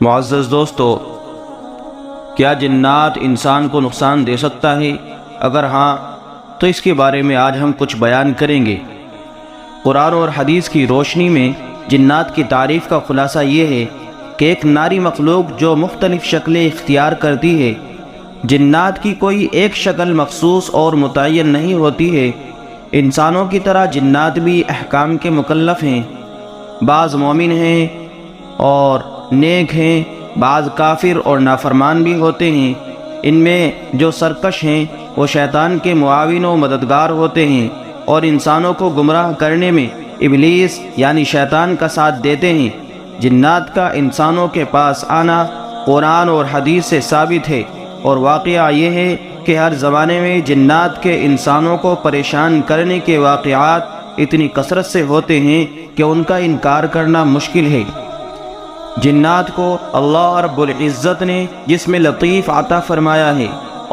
معزز دوستو، کیا جنات انسان کو نقصان دے سکتا ہے؟ اگر ہاں تو اس کے بارے میں آج ہم کچھ بیان کریں گے۔ قرآن اور حدیث کی روشنی میں جنات کی تعریف کا خلاصہ یہ ہے کہ ایک ناری مخلوق جو مختلف شکلیں اختیار کرتی ہے۔ جنات کی کوئی ایک شکل مخصوص اور متعین نہیں ہوتی ہے۔ انسانوں کی طرح جنات بھی احکام کے مکلف ہیں۔ بعض مومن ہیں اور نیک ہیں، بعض کافر اور نافرمان بھی ہوتے ہیں۔ ان میں جو سرکش ہیں وہ شیطان کے معاون و مددگار ہوتے ہیں اور انسانوں کو گمراہ کرنے میں ابلیس یعنی شیطان کا ساتھ دیتے ہیں۔ جنات کا انسانوں کے پاس آنا قرآن اور حدیث سے ثابت ہے، اور واقعہ یہ ہے کہ ہر زمانے میں جنات کے انسانوں کو پریشان کرنے کے واقعات اتنی کثرت سے ہوتے ہیں کہ ان کا انکار کرنا مشکل ہے۔ جنات کو اللہ رب العزت نے جسم لطیف عطا فرمایا ہے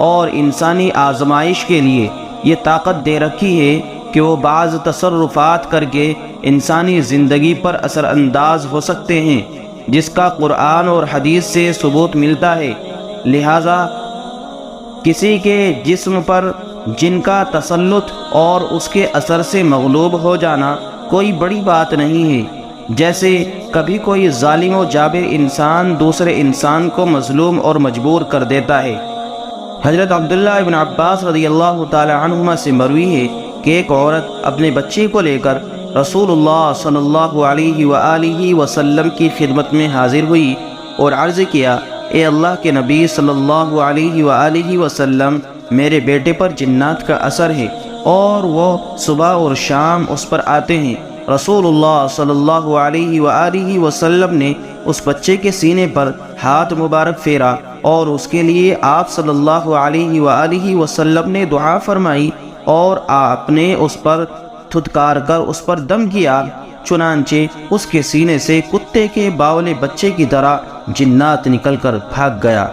اور انسانی آزمائش کے لیے یہ طاقت دے رکھی ہے کہ وہ بعض تصرفات کر کے انسانی زندگی پر اثر انداز ہو سکتے ہیں، جس کا قرآن اور حدیث سے ثبوت ملتا ہے۔ لہذا کسی کے جسم پر جن کا تسلط اور اس کے اثر سے مغلوب ہو جانا کوئی بڑی بات نہیں ہے، جیسے کبھی کوئی ظالم و جابر انسان دوسرے انسان کو مظلوم اور مجبور کر دیتا ہے۔ حضرت عبداللہ ابن عباس رضی اللہ تعالی عنہما سے مروی ہے کہ ایک عورت اپنے بچے کو لے کر رسول اللہ صلی اللہ علیہ وآلہ وسلم کی خدمت میں حاضر ہوئی اور عرض کیا، اے اللہ کے نبی صلی اللہ علیہ وآلہ وسلم، میرے بیٹے پر جنات کا اثر ہے اور وہ صبح اور شام اس پر آتے ہیں۔ رسول اللہ صلی اللہ علیہ وآلہ وسلم نے اس بچے کے سینے پر ہاتھ مبارک پھیرا اور اس کے لیے آپ صلی اللہ علیہ وآلہ وسلم نے دعا فرمائی اور آپ نے اس پر تھتکار کر اس پر دم کیا، چنانچہ اس کے سینے سے کتے کے باولے بچے کی طرح جنات نکل کر بھاگ گیا۔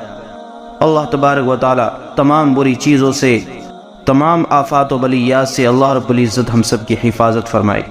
اللہ تبارک و تعالی تمام بری چیزوں سے، تمام آفات و بلیات سے اللہ رب العزت ہم سب کی حفاظت فرمائے۔